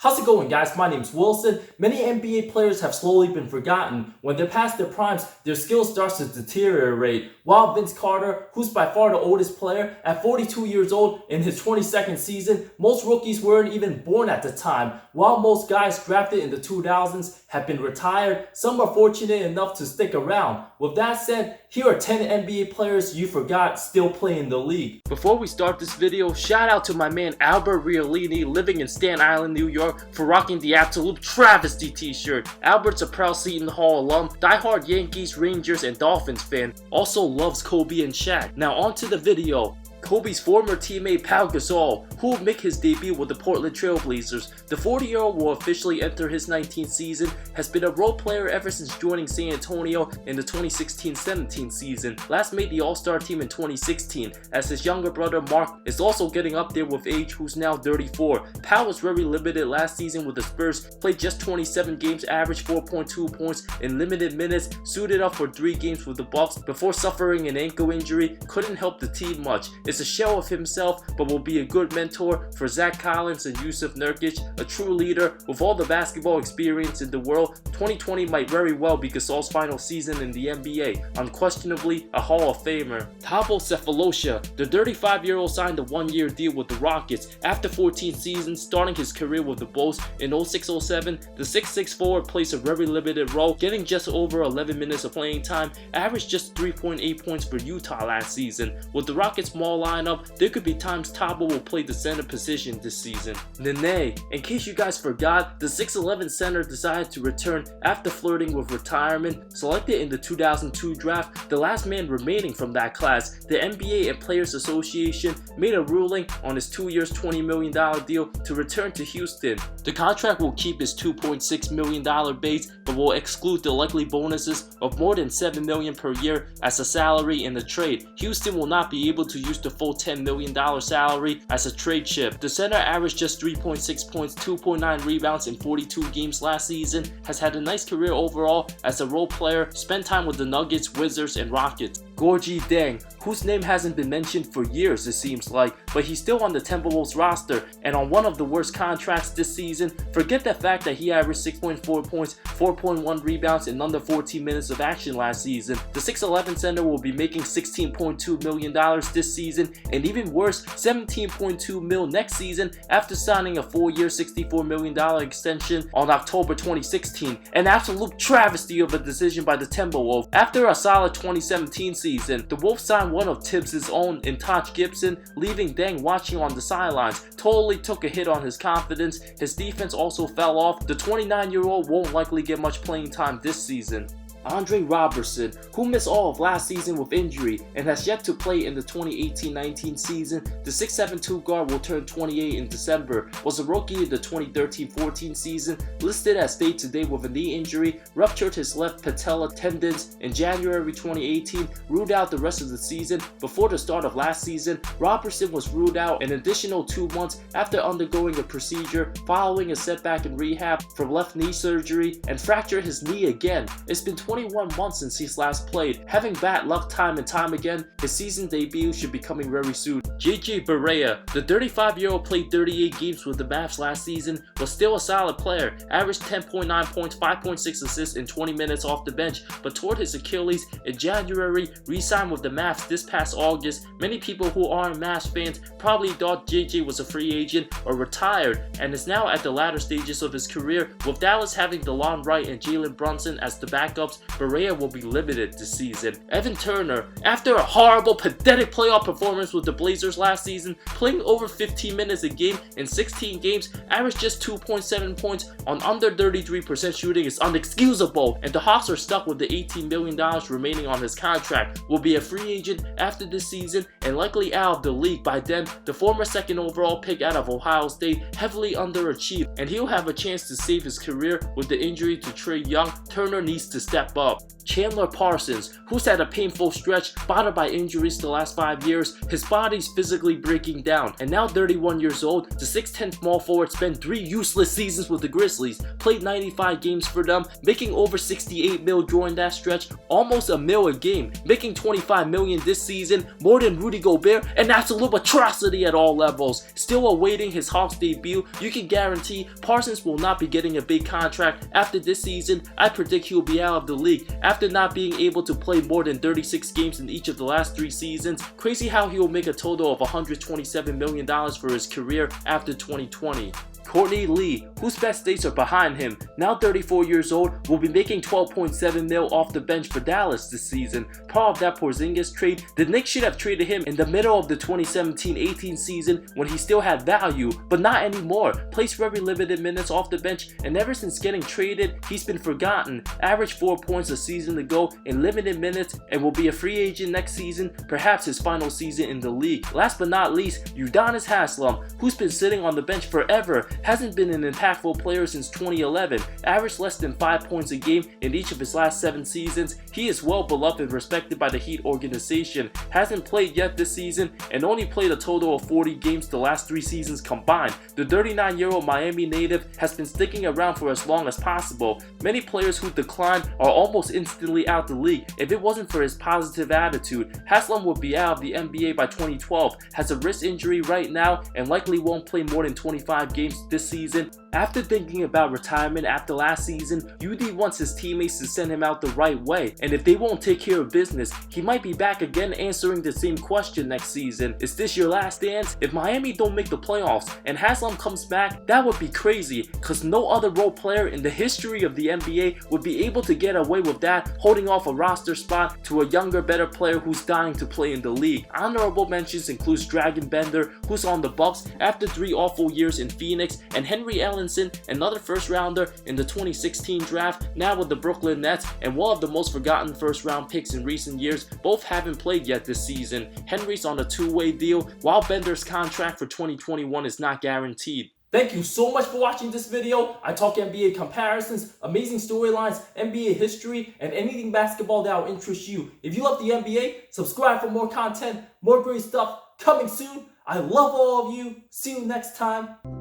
How's it going, guys? My name's Wilson. Many NBA players have slowly been forgotten. When they're past their primes, their skill starts to deteriorate. While Vince Carter, who's by far the oldest player, at 42 years old in his 22nd season, most rookies weren't even born at the time. While most guys drafted in the 2000s have been retired, some are fortunate enough to stick around. With that said, here are 10 NBA players you forgot still play in the league. Before we start this video, shout out to my man Albert Riolini living in Staten Island, New York for rocking the absolute travesty t-shirt. Albert's a proud Seton Hall alum, diehard Yankees, Rangers, and Dolphins fan. Also loves Kobe and Shaq. Now on to the video. Kobe's former teammate Pau Gasol, who will make his debut with the Portland Trail Blazers. The 40-year-old will officially enter his 19th season, has been a role player ever since joining San Antonio in the 2016-17 season. Last made the All-Star team in 2016, as his younger brother Mark is also getting up there with age, who's now 34. Pau was very limited last season with the Spurs, played just 27 games, averaged 4.2 points in limited minutes, suited up for 3 games with the Bucks before suffering an ankle injury, couldn't help the team much. Is a shell of himself, but will be a good mentor for Zach Collins and Yusuf Nurkic, a true leader with all the basketball experience in the world. 2020 might very well be Gasol's final season in the NBA, unquestionably a Hall of Famer. Thabo Sefolosha, the 35-year-old signed a 1-year deal with the Rockets. After 14 seasons, starting his career with the Bulls in 06-07, the 6'6" forward plays a very limited role, getting just over 11 minutes of playing time, averaged just 3.8 points for Utah last season. With the Rockets' small lineup, there could be times Thabo will play the center position this season. Nene, in case you guys forgot, the 6'11" center decided to return after flirting with retirement. Selected in the 2002 draft, the last man remaining from that class, the NBA and Players Association made a ruling on his 2 years $20 million deal to return to Houston. The contract will keep his $2.6 million base, but will exclude the likely bonuses of more than $7 million per year as a salary in the trade. Houston will not be able to use the full $10 million salary as a trade chip. The center averaged just 3.6 points, 2.9 rebounds in 42 games last season, has had a nice career overall as a role player, spent time with the Nuggets, Wizards, and Rockets. Gorgie Deng, whose name hasn't been mentioned for years it seems like, but he's still on the Timberwolves roster and on one of the worst contracts this season. Forget the fact that he averaged 6.4 points, 4.1 rebounds in under 14 minutes of action last season. The 6'11" center will be making $16.2 million this season, and even worse, $17.2 million next season after signing a 4-year $64 million extension on October 2016. An absolute travesty of a decision by the Timberwolves. After a solid 2017 season, the Wolves signed one of Tibbs' own in Taj Gibson, leaving Deng watching on the sidelines. Totally took a hit on his confidence. His defense also fell off. The 29-year-old won't likely get much playing time this season. Andre Roberson, who missed all of last season with injury and has yet to play in the 2018-19 season, the 6'7" guard will turn 28 in December, was a rookie in the 2013-14 season, listed as day-to-day with a knee injury, ruptured his left patella tendons in January 2018, ruled out the rest of the season. Before the start of last season, Roberson was ruled out an additional 2 months after undergoing a procedure following a setback in rehab from left knee surgery and fractured his knee again. It's been 21 months since he's last played. Having bad luck time and time again, his season debut should be coming very soon. JJ Barea, the 35-year-old played 38 games with the Mavs last season, was still a solid player, averaged 10.9 points, 5.6 assists in 20 minutes off the bench, but tore his Achilles in January, re-signed with the Mavs this past August. Many people who aren't Mavs fans probably thought JJ was a free agent or retired, and is now at the latter stages of his career, with Dallas having DeLon Wright and Jalen Brunson as the backups. Barea will be limited this season. Evan Turner, after a horrible, pathetic playoff performance with the Blazers last season, playing over 15 minutes a game in 16 games, averaged just 2.7 points on under 33% shooting is unexcusable, and the Hawks are stuck with the $18 million remaining on his contract. Will be a free agent after this season and likely out of the league by then. The former 2nd overall pick out of Ohio State heavily underachieved, and he'll have a chance to save his career with the injury to Trae Young. Turner needs to step up. Chandler Parsons, who's had a painful stretch, bothered by injuries the last 5 years, his body's physically breaking down, and now 31 years old, the 6'10" small forward spent 3 useless seasons with the Grizzlies, played 95 games for them, making over $68 million during that stretch, almost $1 million a game, making $25 million this season, more than Rudy Rudy Gobert, an absolute atrocity at all levels. Still awaiting his Hawks debut, you can guarantee Parsons will not be getting a big contract after this season. I predict he'll be out of the league after not being able to play more than 36 games in each of the last 3 seasons. Crazy how he will make a total of $127 million for his career after 2020. Courtney Lee, whose best days are behind him, now 34 years old, will be making $12.7 mil off the bench for Dallas this season. Part of that Porzingis trade, the Knicks should have traded him in the middle of the 2017-18 season when he still had value, but not anymore. Plays very limited minutes off the bench, and ever since getting traded, he's been forgotten. Averaged 4 points a season ago in limited minutes and will be a free agent next season, perhaps his final season in the league. Last but not least, Udonis Haslem, who's been sitting on the bench forever, hasn't been an impactful player since 2011, averaged less than 5 points a game in each of his last 7 seasons. He is well beloved and respected by the Heat organization, hasn't played yet this season, and only played a total of 40 games the last 3 seasons combined. The 39-year-old Miami native has been sticking around for as long as possible. Many players who decline are almost instantly out the league. If it wasn't for his positive attitude, Haslem would be out of the NBA by 2012, has a wrist injury right now, and likely won't play more than 25 games this season. After thinking about retirement after last season, UD wants his teammates to send him out the right way, and if they won't take care of business, he might be back again answering the same question next season. Is this your last dance? If Miami don't make the playoffs and Haslem comes back, that would be crazy, cause no other role player in the history of the NBA would be able to get away with that, holding off a roster spot to a younger, better player who's dying to play in the league. Honorable mentions includes Dragon Bender, who's on the Bucks after 3 awful years in Phoenix, and Henry Ellenson, another first rounder in the 2016 draft, now with the Brooklyn Nets, and one of the most forgotten first round picks in recent years. Both haven't played yet this season. Henry's on a 2-way deal, while Bender's contract for 2021 is not guaranteed. Thank you so much for watching this video. I talk NBA comparisons, amazing storylines, NBA history, and anything basketball that will interest you. If you love the NBA, subscribe for more content, more great stuff coming soon. I love all of you. See you next time.